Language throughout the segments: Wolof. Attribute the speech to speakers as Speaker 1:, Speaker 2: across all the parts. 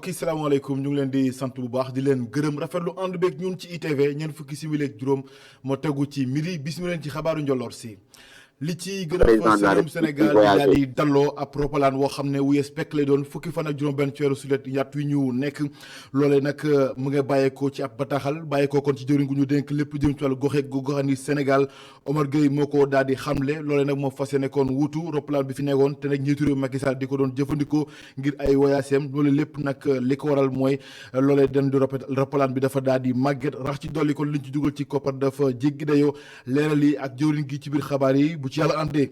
Speaker 1: mbokk yi salaamaaleykum ñu ngi leen di sant bu baax di leen gërëm rafetlu ànd beeg ñun ci ITV ñeent fukki simili ak juróom moo tegu ci midi bisimilah ci xabaaru njolloor si. li ci gën a fës réewum Sénégal daal di dalloo ab roppalaan woo xam ne wu yees pekk lay doon fukki fan ak juróom-benn ci weeru sulet yat wi ñu nekk loolee nag mu nga bàyyeekoo ci ab bataaxal bàyyeekoo kon ci jëwriñ gu ñu dénk lépp jëm ci wàllu goxeeg gu goxani Sénégal Omar Gueye moo ko daal di xamle loolee nag moo fas yéene kon wuutu roppalaan bi fi nekkoon te nag njiitu réew Macky Sall di ko doon jëfandikoo ngir ay voyageem loolu lépp nag li ko waral mooy loolee den di roppalaan bi dafa daal di màgget rax ci dolli kon liñ ci dugal ci koppar dafa jéggi dayoo leeral yi ak jëwriñ gi ci biir xabaar yi bu ci yàlla àndee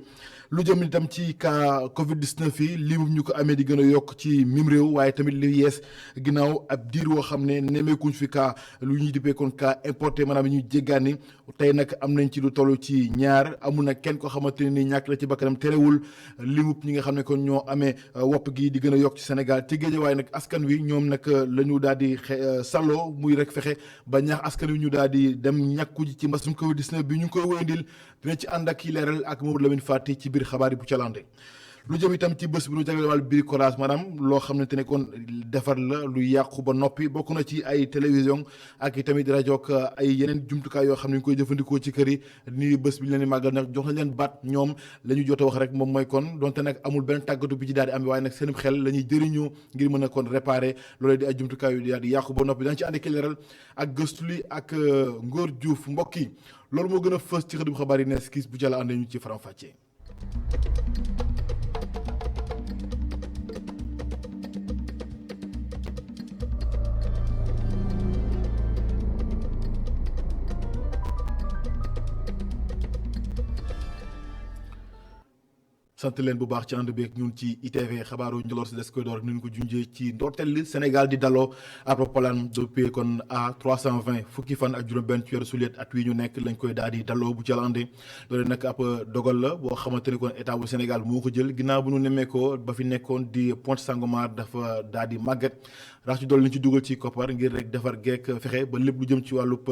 Speaker 1: lu jëm itam ci cas Covid 19 yi limu ñu ko amee di gën a yokk ci mim réew waaye tamit li yees ginnaaw ab diir woo xam ne nemmeekuñ fi cas lu ñuy dippee kon cas importé maanaam ñuy jéggaani tey nag am nañ ci lu toll ci ñaar amul nag kenn ko xamante ne ni ñàkk la ci bakkanam terewul limub ñi nga xam ne kon ñoo amee wopp gi di gën a yokk ci Sénégal ci géej waaye nag askan wi ñoom nag la ñu daal di salloo muy rek fexe ba ñaax askan wi ñu daal di dem ñàkku ji ci mbasum Covid 19 bi ñu ngi koy wéyandil dina ci ànd ak yi leeral ak Mamadou Lamine Fati ci biir xabaar yi bu calande lu jëm itam ci bés bi ñu jagleel wàllu bricolage maanaam loo xamante ne kon defar la lu yàqu ba noppi bokk na ci ay télévision ak i tamit rajo ak ay yeneen jumtukaay yoo xam ne ñu koy jëfandikoo ci kër yi ni bés bi ñu leen di màggal nag jox nañ leen baat ñoom la ñu jot a wax rek moom mooy kon donte nag amul benn tàggatu bi ci daal di am waaye nag seen xel la ñuy jëriñoo ngir mën a kon réparer loolee di ay jumtukaay yu daal di yàqu ba noppi dañ ci ànd ak leeral ak gëstu li ak Ngor Diouf mbokk yi loolu moo gën a fës ci xëdum xabaar yi nees kis bu jàll àndee ñu ci faram fàccee. sant leen bu baax ci ànd beeg ñun ci ITV xabaaru njëloor si des koy door ni ñu ko junjee ci ndorteel li Sénégal di daloo ab roppalaan depuis kon à 320 fukki fan ak juróom-benn ci weeru sulet at wi ñu nekk lañ koy daal di daloo bu ci la àndee loolu nag ab dogal la boo xamante ni kon état bu Sénégal moo ko jël ginnaaw bu ñu nemmeekoo ba fi nekkoon di Pointe Sangomar dafa daal di màgget rax ci dolli ñu ci dugal ci koppar ngir rek defar geek fexe ba lépp lu jëm ci wàllub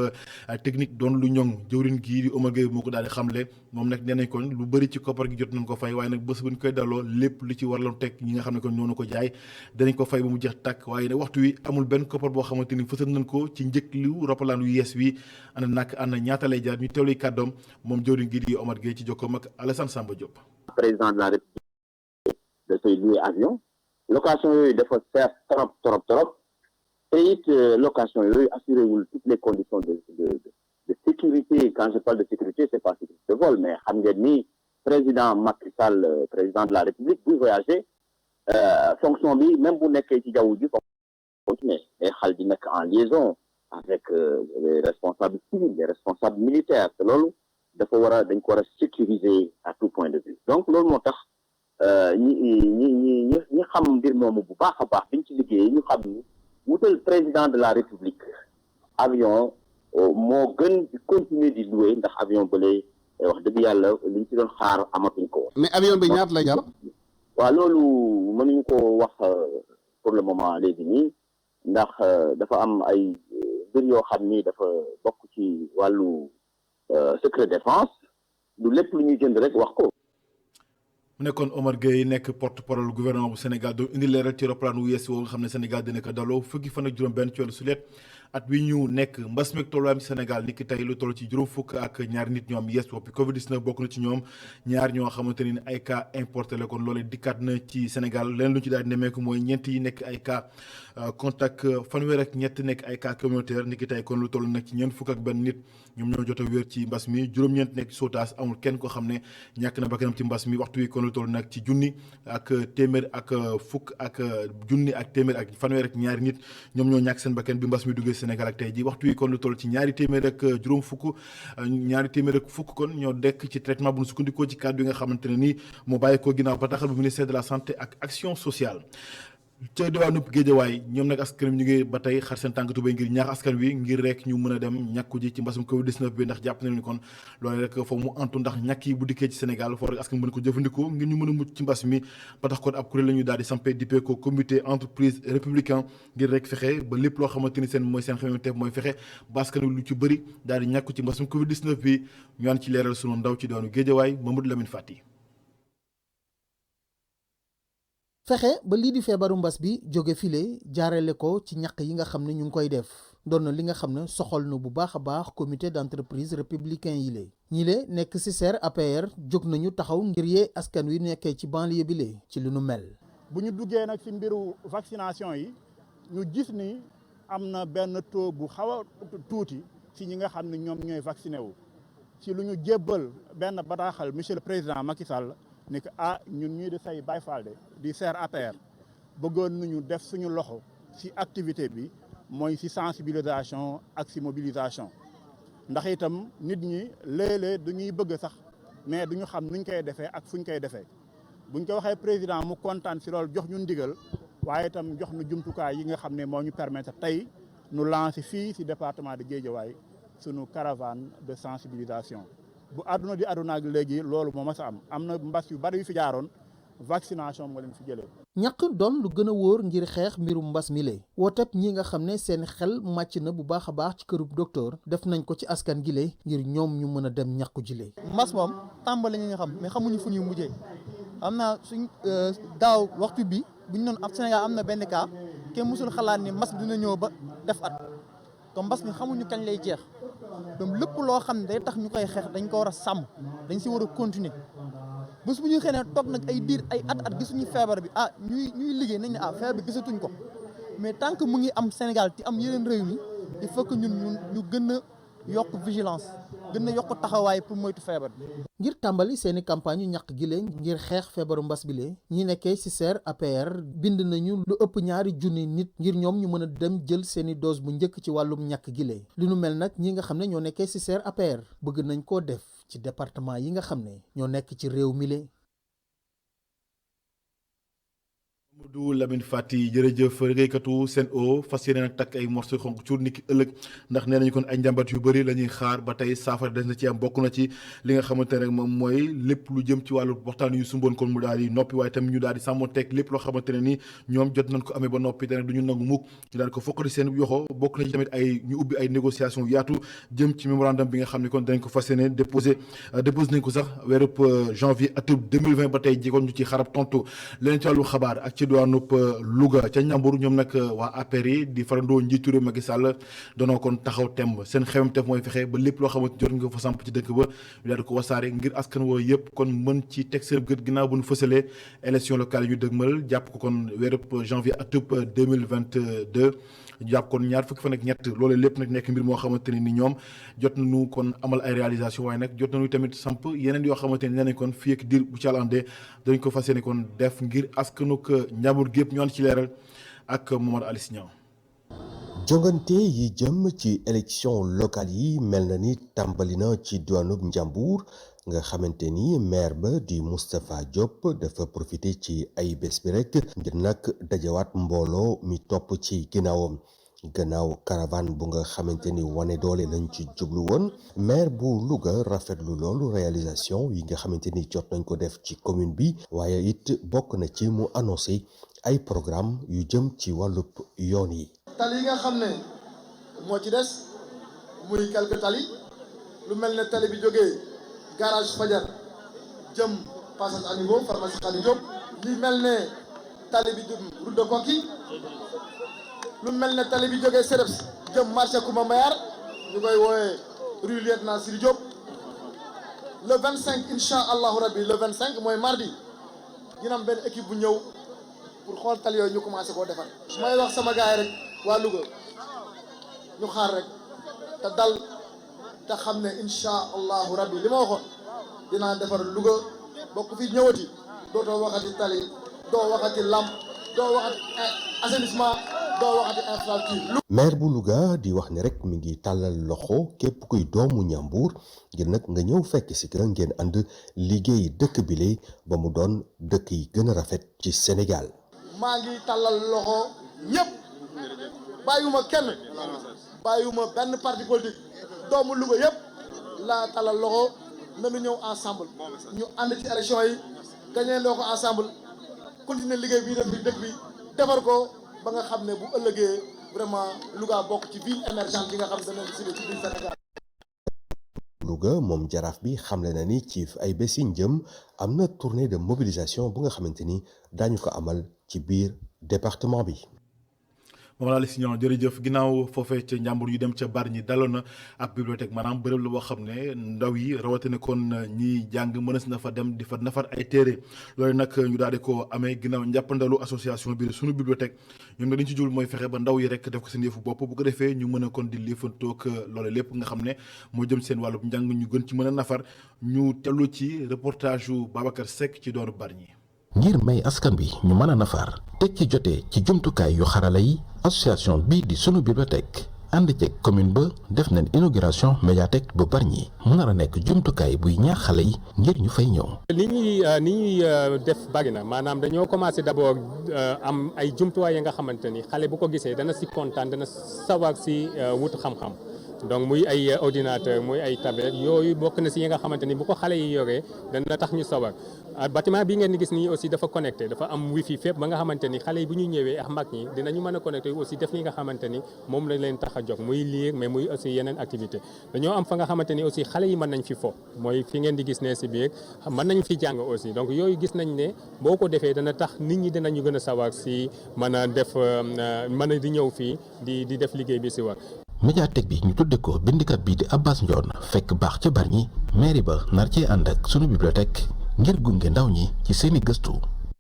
Speaker 1: technique doon lu ñoŋ jëwrin gii di Omar Gueye moo ko daal di xamle moom nag nee nañ kon lu bëri ci koppar gi jot nañ ko fay waaye nag bés bu ñu koy daloo lépp lu ci waraloon teg ñi nga xam ne kon ñoo ko jaay danañ ko fay ba mu jeex tàkk waaye nag waxtu wi amul benn koppar boo xamante ni fësal nañ ko ci njëkk liw roppalaan yu yees wi ana nag ana ñaata lay jaar ñu teewluy kàddoom moom jëwrin gii di Omar Gueye ci jokkoom ak Alassane Samba Diop.
Speaker 2: président de la République dafay louer avion location yooyu dafa seer trop te it location yooyu assuré wul toutes les conditions de sécurité. Quand je parle de sécurité, c'est pas sécurité de vol, mais xam ngeen ni président Macky Sall président de la République buy voyager fonction bi même bu nekkee ci jaww ji continuer day xal di nekk en liaison avec les responsables civils les responsables militaires te loolu dafa war a dañ ko war a sécuriser à tout point de vue donc loolu moo tax ñi xam mbir moomu bu baax a baax biñ ci liggéeyee ñu xam ni wutal président de la République avion moo gën di continuer di louer ndax avion bële wax dëgg yàlla liñ ci doon xaar amatuñ ko.
Speaker 3: mais avion bi ñaata lay jar.
Speaker 2: waaw loolu mënuñu ko wax pour le moment léegi nii ndax dafa am ay mbir yoo xam ni dafa bokk ci wàllu secret défense du lépp lu ñuy jënd rek wax ko.
Speaker 1: mu nekkoon Omar Gueye nekk porte-parole gouvernement bu Sénégal doon indi leeral ci roppalaan wu yees woo nga xam ne Sénégal dina ko daloo fukki fan ak juróom-benn ci weeru sulet at wi ñu nekk mbas meeg tolluwaayam ci Sénégal ni ki tey lu toll ci juróom fukk ak ñaari nit ñoo am yees woppi Covid 19 bokk na ci ñoom ñaar ñoo xamante ni ay cas importé la kon loolee dikkaat na ci Sénégal leneen lu ci daal di nemmeeku mooy ñeent yi nekk ay cas contact fanweer ak ñett nekk ay cas communautaire ni ki tey kon lu toll nag ci ñeent fukk ak benn nit ñoom ñoo jot a wér ci mbas mi juróom-ñeent nekk ci sootaas amul kenn koo xam ne ñàkk na bakkanam ci mbas mi waxtu wi kon lu toll nag ci junni ak téeméer ak fukk ak junni ak téeméer ak fanweer ak ñaari nit ñoom ñoo ñàkk seen bakkan bi mbas mi duggee Sénégal ak tey ji waxtu wi kon lu toll ci ñaari téeméer ak juróom fukk ñaari téeméer ak fukk kon ñoo dekk ci traitement bu ñu sukkandikoo ci kàddu yi nga xamante ne nii moo bàyyi ko ginnaaw bataaxal bu ministère de la santé ak action sociale ca diwaanu Géejawaay ñoom nag askan wi ñu ngi ba tey xar seen tànk tubéy ngir ñaax askan wi ngir rek ñu mën a dem ñàkku ji ci mbasum Covid 19 bi ndax jàpp nañu ni kon loolu rek foofu mu antu ndax ñàkk yi bu dikkee ci Sénégal foofu rek askan mën ko jëfandikoo ngir ñu mën a mucc ci mbas mi ba tax kon ab kuréel la ñu daal di sampé dippee ko comité entreprise républicain ngir rek fexe ba lépp loo xamante ni seen mooy seen xamante mooy fexe ba askan wi lu ci bëri daal di ñàkku ci mbasum Covid 19 bi ñu ànd ci leeral sunu ndaw ci diwaanu Géejawaay Mamadou Lamine Fati.
Speaker 3: fexe ba lii di feebaru mbas bi jóge file jaarale ko ci ñaq yi nga xam ne ñu ngi koy def doon na li nga xam ne soxal na bu baax a baax comité d'entreprise républicain yi lée ñi le nekk ci CICER APR jóg nañu taxaw ngir yee askan wi nekkee ci banlieue bi lee ci li nu mel.
Speaker 4: bu ñu duggee nag ci mbiru vaccination yi ñu gis ni am na benn taux bu xaw a tuuti ci ñi nga xam ne ñoom ñooy vacciné wu ci lu ñu jébbal benn bataaxal monsieur le président Macky Sall ni que ñun ñuy di say Baye Fall di CICER APR bëggoon nañu def suñu loxo ci activité bi mooy ci sensibilisation ak ci mobilisation ndax itam nit ñi léeg-léeg dañuy bëgg sax mais duñu xam nuñ koy defee ak fuñ koy defee buñ ko waxee président mu kontaan ci loolu jox ñu ndigal waaye itam jox nu jumtukaay yi nga xam ne moo ñu permettre tey nu lancer fii ci département de Guédiawaye sunu caravane de sensibilisation bu àdduna di àdduna ak léegi loolu moo mas a am na mbas yu bari yu fi jaaroon vaccination moo leen fi jëlee.
Speaker 3: ñàkk doon lu gën a wóor ngir xeex mbirum mbas mi lee wooteb ñi nga xam ne seen xel màcc na bu baax a baax ci kërub docteur def nañ ko ci askan gi lee ngir ñoom ñu mën a dem ñàkku ji lee.
Speaker 5: mbas moom tàmbali nga xam mais xamuñu fu ñuy mujjee am na suñ daaw waxtu bi bu ñu doon ab Sénégal am na benn cas kenn mësul xalaat ni mbas bi dina ñëw ba def at te mbas mi xamuñu kañ lay jeex donc lépp loo xam ne day tax ñu koy xeex dañ ko war a sàmm dañ si war a continuer bés bu ñu xëy ne toog nag ay diir ay at gisuñu feebar bi ñuy liggéey nañ ne feebar bi gisatuñ ko mais tant que mu ngi am Sénégal te am yeneen réew mi il faut que ñun ñu gën a yokk vigilance gën a yokk taxawaay pour moytu feebar bi.
Speaker 3: ngir tàmbali seeni campagne yu ñàkk gi lee ngir xeex feebaru mbas bi lee ñi nekkee ci CICER APR bind nañu lu ëpp 2 junni nit ngir ñoom ñu mën a dem jël seeni dose bu njëkk ci wàllum ñàkk gi lee li nu mel nag ñi nga xam ne ñoo nekkee ci CICER APR bëgg nañ koo def ci département yi nga xam ne ñoo nekk ci réew mi lee.
Speaker 1: Amadou Lamine Fati jërëjëf liggéeykatu Sen'Eau fas yéene nag takk ay morceau xonk cuur niki ëllëg ndax nee nañu kon ay njàmbat yu bëri la ñuy xaar ba tey saafara des na ci am bokk na ci li nga xamante ne rek moom mooy lépp lu jëm ci wàllu waxtaan yu sumboon kon mu daal di noppi waaye tamit ñu daal di sàmmonteeg lépp loo xamante ne ni ñoom jot nañ ko amee ba noppi te nag du ñu nangu mukk ñu daal di ko fokkati seen yoxo bokk na ci tamit ay ñu ubbi ay négociation yaatu jëm ci mémorandum bi nga xam ne kon danañ ko fas yéene déposé nañ ko sax weerub janvier atum 2020 ba tey jikoon ñu ci xarab tontu leneen ci wàllu xabaar ak ci diwaanub Louga ca Ñambur ñoom nag waa APR yi di farandoo njiitu réew Macky Sall doonoo kon taxaw temb seen xewamteef mooy fexe ba lépp loo xamante jot nga fa samp ci dëkk ba ñu daal di ko wasaare ngir askan woo yëpp kon mën ci teg seen gët ginnaaw bu ñu fësalee élection locale yi ñu dëgmal jàpp ko kon weerub janvier atum 2022 jàpp kon 2 fukki fan ak ñett loolu lépp nag nekk mbir moo xamante ne ni ñoom jot nañu kon amal ay réalisation waaye nag jot nañu tamit samp yeneen yoo xamante ne nee nañ kon fii ak diir bu ci àllandee dañ ko fas yéene kon def ngir askanuk Njambur gépp ñu ànd ci leeral ak Momar Alice Niang.
Speaker 6: jongante yi jëm ci élection locale yi mel na ni tàmbali na ci diwaanub Njambur nga xamante ni maire ba di Moustapha Diop dafa profité ci ay bés bi rek ngir nag dajawaat mbooloo mi topp ci ginnaawam gannaaw caravane bu nga xamante ni wane doole lañ ci jublu woon maire bu Louga rafetlu loolu réalisation yi nga xamante ni jot nañ ko def ci commune bi waaye it bokk na ci mu annoncé ay programme yu jëm ci wàllub yoon yi.
Speaker 7: tali yi nga xam ne moo ci des muy quelques tali lu mel ne tali bi jógee garage Fajar jëm passage à niveau pharmacie Khady Diop li mel ne tali bi jëm route de Koki lu mel ne tali bi jógee Sereps jëm marché Koumba Mbayar ñu koy woowee rue Lieutenant Siri Diop le 25 incha allahu rabbi le 25 mooy mardi dina am benn équipe bu ñëw pour xool tali yooyu ñu commencé koo defar. may wax sama gars yi rek waa Louga ñu xaar rek te dal te xam ne incha allahu rabbi li ma waxoon dinaa defar Louga bokk fi ñëwati dootoo waxati tali doo waxati lamp doo waxati assainissement doo waxati infrastructure.
Speaker 6: maire bu Louga di wax ne rek mi ngi tàllal loxo képp kuy doomu Njambur ngir nag nga ñëw fekk si ka ngeen ànd liggéey dëkk bile ba mu doon dëkk yi gën a rafet ci Sénégal.
Speaker 7: maa ngi tàllal loxo ñëpp bàyyiwuma kenn bàyyiwuma benn parti politique doomu Louga yëpp laa tàllal loxo nañu ñëw ensemble ñu ànd ci élection yi gañee loo ko ensemble continuer liggéey bi def bi dëkk bi defar ko ba nga xam ne bu ëllëgee vraiment Louga bokk ci ville émergente bi nga xam ne dana décider ci biir Sénégal.
Speaker 6: Louga moom jaraaf bi xamle na ni ci ay bés yi jëm am na tournée de mobilisation bu nga xamante ni daañu ko amal ci biir département bi.
Speaker 1: moom laa la si ñëw jërëjëf ginnaaw foofee ca njàmbur yu dem ca Bargny daloon na ab bibliothèque maanaam bërëb la boo xam ne ndaw yi rawatina kon ñi jàng mënees na fa dem di fa nafar ay téere loolu nag ñu daal di ko amee ginnaaw njàppandalu association bi sunu bibliothèque ñoom nag dañu ci jul mooy fexe ba ndaw yi rek def ko seen yëfu bopp bu ko defee ñu mën a kon di liifantoog loolu lépp nga xam ne moo jëm seen wàllu njàng ñu gën ci mën a nafar ñu tellu ci reportage yu Babacar Seck ci dooru Bargny.
Speaker 8: ngir may askan bi ñu mën a nafar teg ci jotee ci jumtukaay yu xarala yi association bii di sunu bibliothèque ànd ceeg commune ba def nañ inauguration médiathèque bu Bargny mu nar a nekk jumtukaay buy ñaax xale yi ngir ñu fay ñëw.
Speaker 9: ni ñuy def bari na maanaam dañoo commencé d'abord am ay jumtuwaay yi nga xamante ni xale bu ko gisee dana si kontaan dana sawar si wut xam-xam. donc muy ay ordinateur muy ay tablette yooyu bokk na si yi nga xamante ni bu ko xale yi yoree dana tax ñu sawar bâtiment bi ngeen di gis nii aussi dafa connecté dafa am wifi fépp ba nga xamante ni xale yi bu ñu ñëwee ak mag ñi dinañu mën a connecté aussi def li nga xamante ni moom la leen tax a jóg muy lire mais muy aussi yeneen activité dañoo am fa nga xamante ni aussi xale yi mën nañ fi fo mooy fi ngeen di gis ne si biir mën nañ fi jàng aussi donc yooyu gis nañ ne boo ko defee dana tax nit ñi dinañu gën a sawar si mën a def mën a di ñëw fii di def liggéey bi si war.
Speaker 8: médiathèque bi ñu tudde ko bindikat bii di Abbas Ndione fekk baax ca Bargny mairie ba nar cee ànd ak sunu bibliothèque ngir gunge ndaw ñi ci seeni gëstu.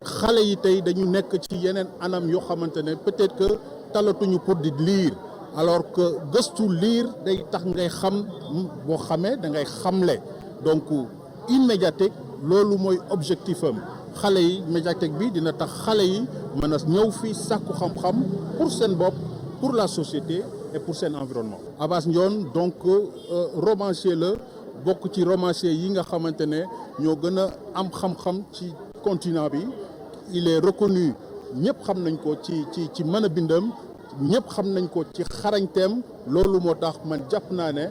Speaker 10: xale yi tey dañu nekk ci yeneen anam yoo xamante ne peut-être que talatuñu pour di lire alors que gëstu lire day tax ngay xam boo xamee da ngay xamle donc une médiathèque loolu mooy objectif am xale yi médiathèque bi dina tax xale yi mën a ñëw fii sàkku xam-xam pour seen bopp pour la société et pour seen environnement. Abbas Ndione donc romancier la bokk ci romancier yi nga xamante ne ñoo gën a am xam-xam ci continent bi il est reconnu ñëpp xam nañ ko ci mën a bindam ñëpp xam nañ ko ci xarañteem loolu moo tax man jàpp naa ne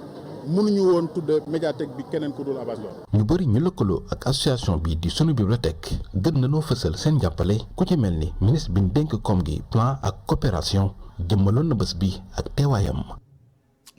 Speaker 10: mënuñu woon tudde médiathèque bi keneen ku dul Abbas Ndione.
Speaker 8: ñu bëri ñu lëkkaloo ak association bi di sunu bibliothèque gën nañoo fësal seen jàppale ku ci mel ni ministre bi ñu dénk koom gi plan ak coopération jëmmaloon na bés bi ak teewaayam.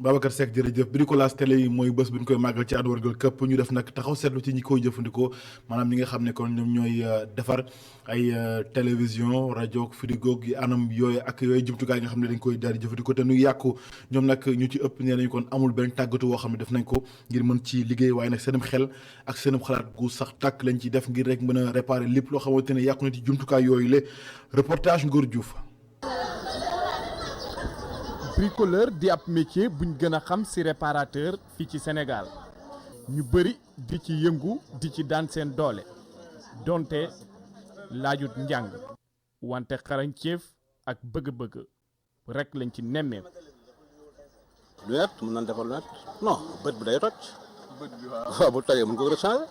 Speaker 1: Babacar Seck jërëjëf bricolage télé yi mooy bés bi ñu koy màggal ci àdduna wërngal këpp ñu def nag taxaw seetlu ci ñi koy jëfandikoo maanaam ñi nga xam ne kon ñoom ñooy defar ay télévision rajo frigo gi anam yooyu ak yooyu jumtukaay nga xam ne dañ koy daal di jëfandikoo te nu yàqu ñoom nag ñu ci ëpp nee nañu kon amul benn tàggatu woo xam ne def nañ ko ngir mën ci liggéey waaye nag seenum xel ak seenum xalaat gu sax tàkk lañ ci def ngir rek mën a réparer lépp loo xamante ne yàqu na ci jumtukaay yooyu le reportage Ngor Diouf.
Speaker 11: bricoleur di ab métier buñ gën a xam ci réparateur fii ci Sénégal ñu bëri di ci yëngu di ci daan seen doole donte laajut njàng wante xarañceef ak bëgg-bëgg rek lañ ci nemmeeku.
Speaker 12: lunette mën nañ defar lunette non bët bi day toj. bët bi waaw bu tojee mën ko rechange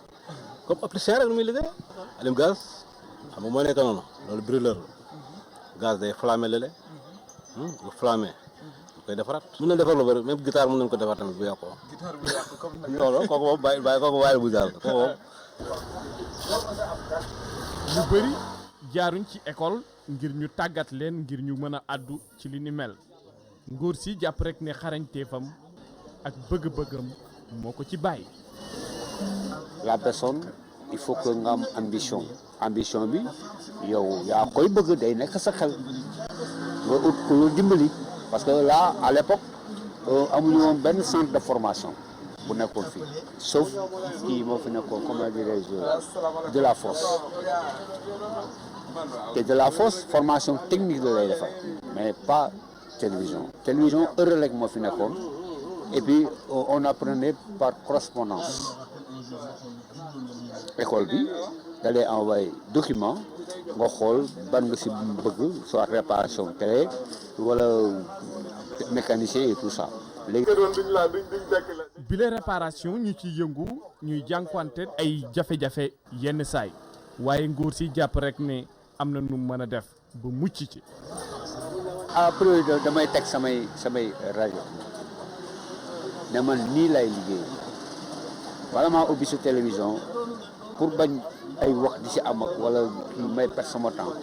Speaker 12: comme opticien rek nu muy liggéey. alim gaz xam nga moo nekk noonu loolu brûleur la gaz day flammé lele bu flammé. koy defaraat mën na defar lu bëri même guitare mën nañ ko defar tamit bu yàqoo. guitare bu yàqu comme loolu kooku moom bàyyi kooku waaye bu jàll kooku moom.
Speaker 11: ñu bëri jaaruñ ci école ngir ñu tàggat leen ngir ñu mën a àddu ci li ni mel nguur si jàpp rek ne xarañteefam ak bëgg-bëggam moo ko ci bàyyi.
Speaker 13: la personne il faut que nga am ambition bi yow yaa koy bëgg day nekk sa xel nga ut ku la dimbali. parce que là à l'époque amuñu woon benn centre de formation bu nekkoon fii sauf kii moo fi nekkoon comment dirais-je de la fosse te de la fosse formation technique la lay defar mais pas télévision heure rek moo fi nekkoon et puis on apprenait par correspondance école bi da lay envoyé document nga xool ban nga si bëgg soit réparation télé wala mécanicien et tout ça. léegi
Speaker 11: bile réparation ñu ci yëngu ñuy jànkuwante ay jafe-jafe yenn saay waaye nguur si jàpp rek ne am na nu mën a def ba mucc ci.
Speaker 13: à priori damay teg samay rajo ne man nii lay liggéey wala maa ubbi sa télévision pour bañ ay wax di si am ak wala may perdre sama temps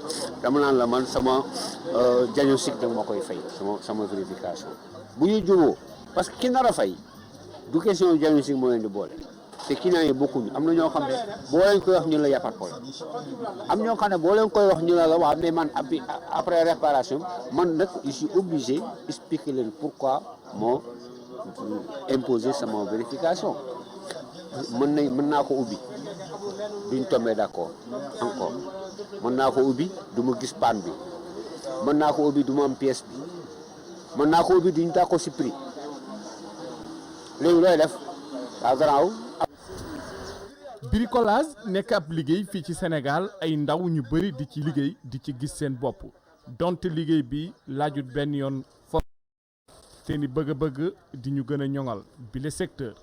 Speaker 13: dama naan la man sama diagnostic nag moo koy fay sama vérification bu ñu juboo parce que ki nar a fay du question diagnostic moo leen di boole te client yi bokkuñu am na ñoo xam ne boo leen koy wax ñu la y a pas de problème am ñoo xam ne boo leen koy wax ñu la waaw mais man après réparation man nag je suis obligé expliquer leen pourquoi moo imposer sama vérification mën naa ko ubbi duñ tombé d'accord encore mën naa ko ubbi du ma gis panne bi mën naa ko ubbi du ma am pièce bi mën naa ko ubbi duñ d'accord ci prix léegi looy def waa garaaw.
Speaker 11: bricolage nekk ab liggéey fii ci Sénégal ay ndaw ñu bëri di ci liggéey di ci gis seen bopp donte liggéey bi laajut benn yoon fo seeni bëgg-bëgg di ñu gën a ñoŋal bi le secteur.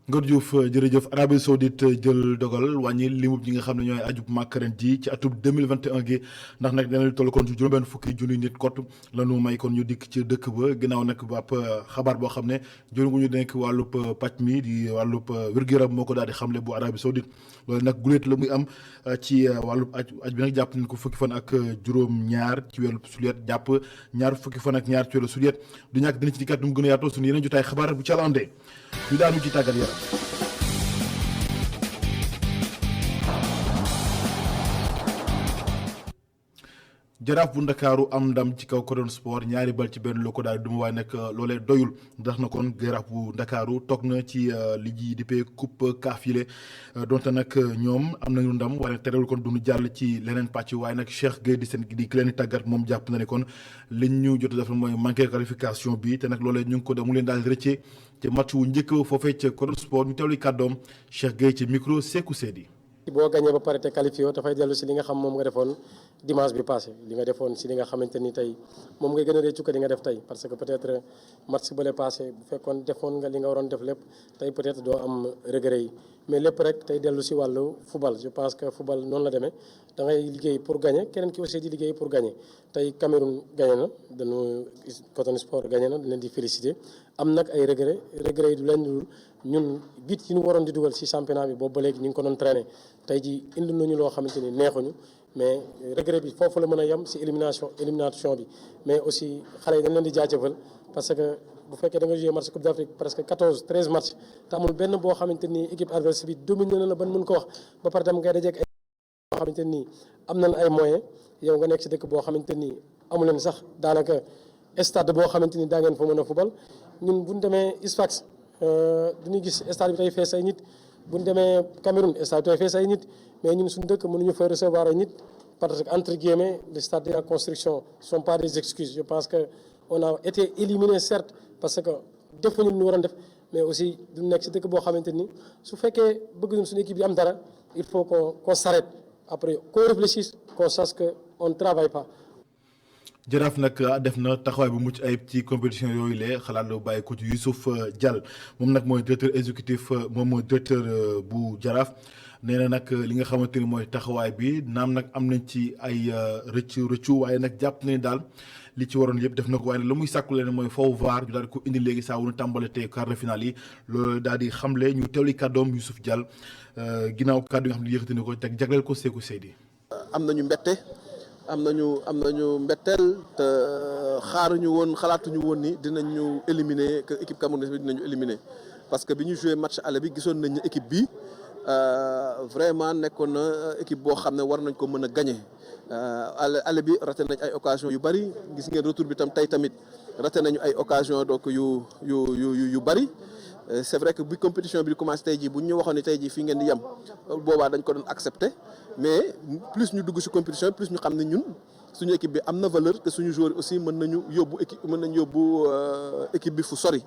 Speaker 1: Ngor Diouf jërëjëf. Arabie Saoudite jël dogal wàññi limub ñi nga xam ne ñooy ajub màkk ren ji ci atub 2021 gi ndax nag dana toll kon ci juróom-benn fukki junni nit kot lanu may kon ñu dikk ci dëkk ba ginnaaw nag ab xabaar boo xam ne jëriñu ñu denk wàllub pàcc mi di wàllub wér-gu-yaram moo ko daal di xamle bu Arabie Saoudite loolu nag guléet la muy am ci wàllub aj bi nag jàpp nañ ko fukki fan ak juróom-ñaar ci weeru sulet jàpp ñaar fukki fan ak ñaar ci weeru sulet du ñàkk dina ci dikkaat nu mu gën a yaatoo suñu yeneen jotaay xabaar bu ca landee ñu daanu ci tàggat yaram. Jaraaf bu Ndakaaru am ndam ci kaw Codon Sport ñaari bal ci benn loo ko daal duma waaye nag loolee doyul ndax na kon Jaraaf bu Ndakaaru toog na ci li ji dippee coupe CAF yile donte nag ñoom am nañu ndam waaye terewul kon duñu jàll ci leneen pàcc waaye nag Cheikh Gueye di seen di ki leen tàggat moom jàpp na ne kon liñ ñu jot a def mooy manqué qualification bi te nag loolee ñu ngi ko mu leen daal rëccee ci match wu njëkk foofee ca Codon Sport ñu teewlu kàddoom Cheikh Gueye ci micro Sekou Sedi.
Speaker 14: boo gagné ba pare te qualifié dafay dellu si li nga xam moom nga defoon dimanche bi passé li nga defoon si li nga xamante ni tey moom ngay gën a réccu ko li nga def tey parce que peut-être match bële passé bu fekkoon defoon nga li nga waroon def lépp tey peut-être doo am regret yi mais lépp rek tey dellu si wàllu football je pense que football noonu la demee da ngay liggéey pour gagner keneen ki aussi di liggéey pour gagner tey Cameroun gagné na dañu Coton Sport gagné na dañ leen di féliciter am nag ay regret yi du leen dul ñun bit yi ñu waroon di dugal si championnat bi boobu ba léegi ñu ngi ko doon traîner tey ji indi nañu loo xamante ni neexuñu mais regret bi foofu la mën a yem si élimination bi mais aussi xale yi dañ leen di jaajëfal parce que bu fekkee da nga joué match Coupe d'Afrique presque 13 match te amul benn boo xamante ni équipe adverse bi dominé na la ban mën ko wax ba pare tam ngay dajeek ay boo xamante ni am nañ ay moyens yow nga nekk si dëkk boo xamante ni amu leen sax daanaka stade boo xamante ni daa ngeen fa mën a fubal ñun bu ñu demee Sfax dañuy gis stade bi tey fees ay nit bu ñu demee Cameroun stade bi tey fees ay nit mais ñun suñu dëkk mënuñu fa recevoir ay nit parce que entre guillemets les stades en construction sont pas des excuses je pense que on a été éliminé certes parce que defuñu lu ñu waroon def mais aussi du nekk si dëkk boo xamante ni su fekkee bëgg nañ suñu équipe bi am dara il faut qu'on s'arrête après qu'on réfléchisse qu'on sache que on ne travaille pas.
Speaker 1: Jaraaf nag def na taxawaay bu mucc ayib ci compétition yooyu lee xalaat la bàyyi ko ci Youssouf Diall moom nag mooy directeur exécutif moom mooy directeur bu Jaraaf nee na nag li nga xamante ni mooy taxawaay bi naam nag am nañ ci ay rëccu waaye nag jàpp nañ daal li ci waroon yëpp def na ko waaye nag la muy sàkku leen mooy foofu VAR ñu daal di ko indi léegi saa wu ñu tàmbale te quart de finale yi loolu daal di xamle ñu teewli kàddoom Youssouf Diall ginnaaw kàddu yi nga xam ne yëkkati na ko teg jagleel ko Sekou Seydi.
Speaker 15: am nañu mbette. am nañu mbetteel te xalaatuñu woon ni dinañu éliminer que équipe camerounaise bi dinañu éliminer parce que bi ñu joué match aller bi gisoon nañ ne équipe bi vraiment nekkoon na équipe boo xam ne war nañ ko mën a gagner aller bi raté nañ ay occasion yu bari gis ngeen retour bi tam tey tamit raté nañu ay occasion donc yu bari c'est vrai que bi compétition bi di commencé tey jii bu ñu waxoon ne tey jii fii ngeen di yem boobaa dañ ko doon accepter mais plus ñu dugg ci compétition plus ñu xam ne ñun suñu équipe bi am na valeur te suñu joueur aussi mën nañu yóbbu équipe bi fu sori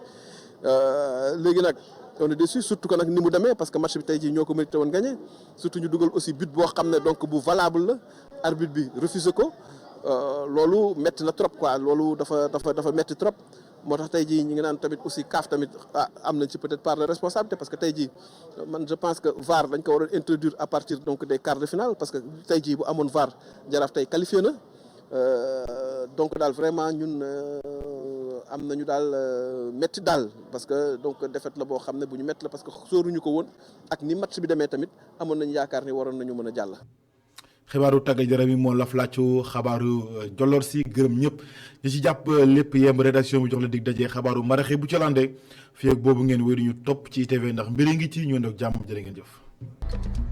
Speaker 15: léegi nag on est déçu surtout que nag ni mu demee parce que match bi tey jii ñoo ko mérité woon gagné surtout ñu dugal aussi but boo xam ne donc bu valable la arbitre bi refusé ko loolu metti na trop quoi loolu dafa metti trop moo tax tey jii ñu ngi naan tamit aussi CAF tamit am nañ ci peut-être part de responsabilité parce que tey jii man je pense que VAR dañ ko waroon introduire à partir donc des quarts de finale parce que tey jii bu amoon VAR Jaraaf tey qualifié na donc daal vraiment ñun am nañu daal métti daal parce que donc défaite la boo xam ne bu ñu métti la parce que sóoruñu ko woon ak ni match bi demee tamit amoon nañu yaakaar ni waroon nañu mën a jàll.
Speaker 1: xibaaru tàggat yaram yi moo laf laaccu xabaaru Jolor si gërëm ñëpp ñi ci jàpp lépp yemb rédaction bi jox la dig daje xabaaru maraxe bu ca lande fii ak boobu ngeen wéy ñu topp ci ITV ndax mbiri ngi ci ñu ndoog jàmm jërë ngeen jëf.